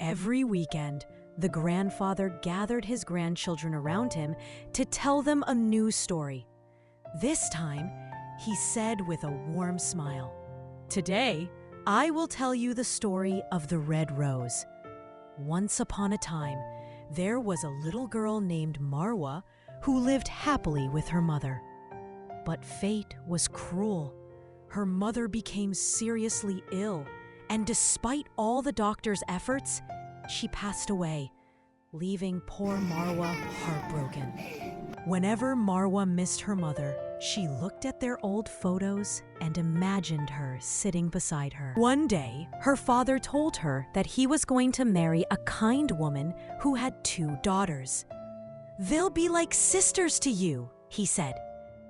Every weekend, the grandfather gathered his grandchildren around him to tell them a new story. This time, he said with a warm smile, "Today, I will tell you the story of the red rose. Once upon a time, there was a little girl named Marwa who lived happily with her mother. But fate was cruel. Her mother became seriously ill, and despite all the doctor's efforts, she passed away, leaving poor Marwa heartbroken. Whenever Marwa missed her mother, she looked at their old photos and imagined her sitting beside her. One day, her father told her that he was going to marry a kind woman who had 2 daughters. "They'll be like sisters to you," he said.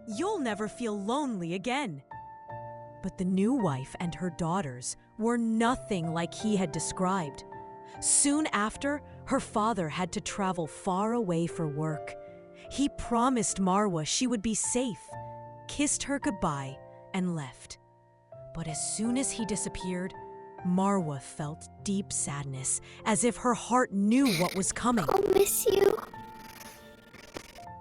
"You'll never feel lonely again." But the new wife and her daughters were nothing like he had described. Soon after, her father had to travel far away for work. He promised Marwa she would be safe, kissed her goodbye, and left. But as soon as he disappeared, Marwa felt deep sadness, as if her heart knew what was coming. I'll miss you.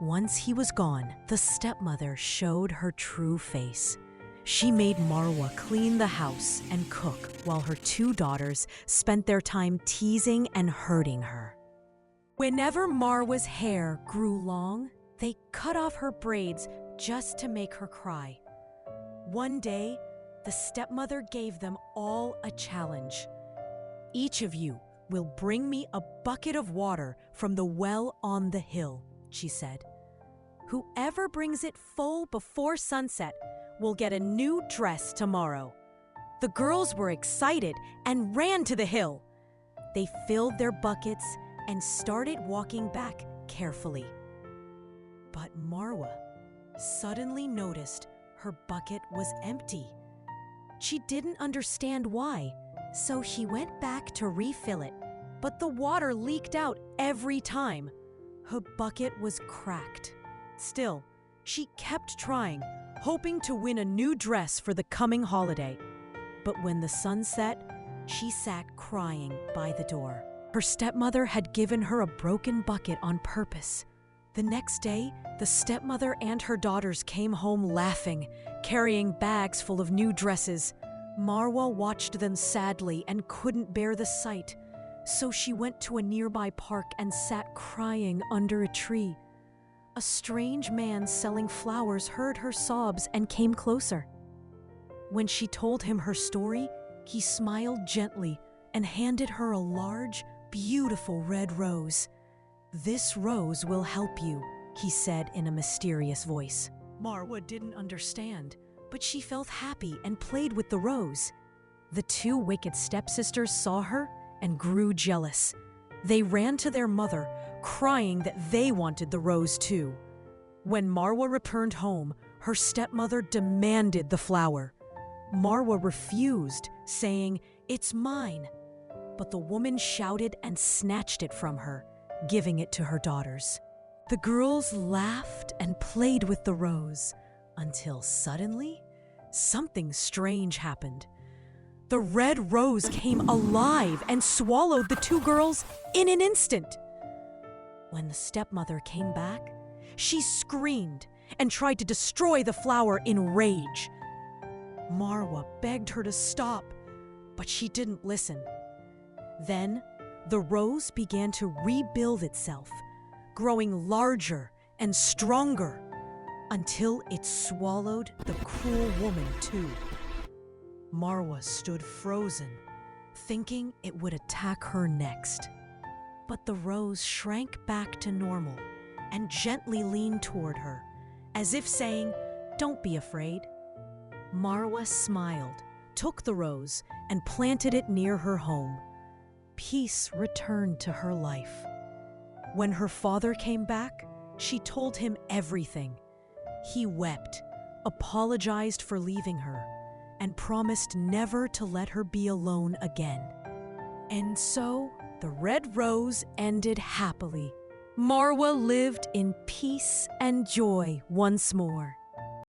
Once he was gone, the stepmother showed her true face. She made Marwa clean the house and cook while her 2 daughters spent their time teasing and hurting her. Whenever Marwa's hair grew long, they cut off her braids just to make her cry. One day, the stepmother gave them all a challenge. "Each of you will bring me a bucket of water from the well on the hill," she said. "Whoever brings it full before sunset will get a new dress tomorrow." The girls were excited and ran to the hill. They filled their buckets and started walking back carefully. But Marwa suddenly noticed her bucket was empty. She didn't understand why, so she went back to refill it, but the water leaked out every time. Her bucket was cracked. Still, she kept trying, hoping to win a new dress for the coming holiday. But when the sun set, she sat crying by the door. Her stepmother had given her a broken bucket on purpose. The next day, the stepmother and her daughters came home laughing, carrying bags full of new dresses. Marwa watched them sadly and couldn't bear the sight, so she went to a nearby park and sat crying under a tree. A strange man selling flowers heard her sobs and came closer. When she told him her story, he smiled gently and handed her a large, beautiful red rose. "This rose will help you," he said in a mysterious voice. Marwa didn't understand, but she felt happy and played with the rose. The 2 wicked stepsisters saw her and grew jealous. They ran to their mother, crying that they wanted the rose too. When Marwa returned home, her stepmother demanded the flower. Marwa refused, saying, "It's mine." But the woman shouted and snatched it from her, giving it to her daughters. The girls laughed and played with the rose, until suddenly, something strange happened. The red rose came alive and swallowed the 2 girls in an instant. When the stepmother came back, she screamed and tried to destroy the flower in rage. Marwa begged her to stop, but she didn't listen. Then, the rose began to rebuild itself, growing larger and stronger, until it swallowed the cruel woman too. Marwa stood frozen, thinking it would attack her next. But the rose shrank back to normal and gently leaned toward her, as if saying, "Don't be afraid." Marwa smiled, took the rose, and planted it near her home. Peace returned to her life. When her father came back, she told him everything. He wept, apologized for leaving her, and promised never to let her be alone again. And so, the red rose ended happily. Marwa lived in peace and joy once more.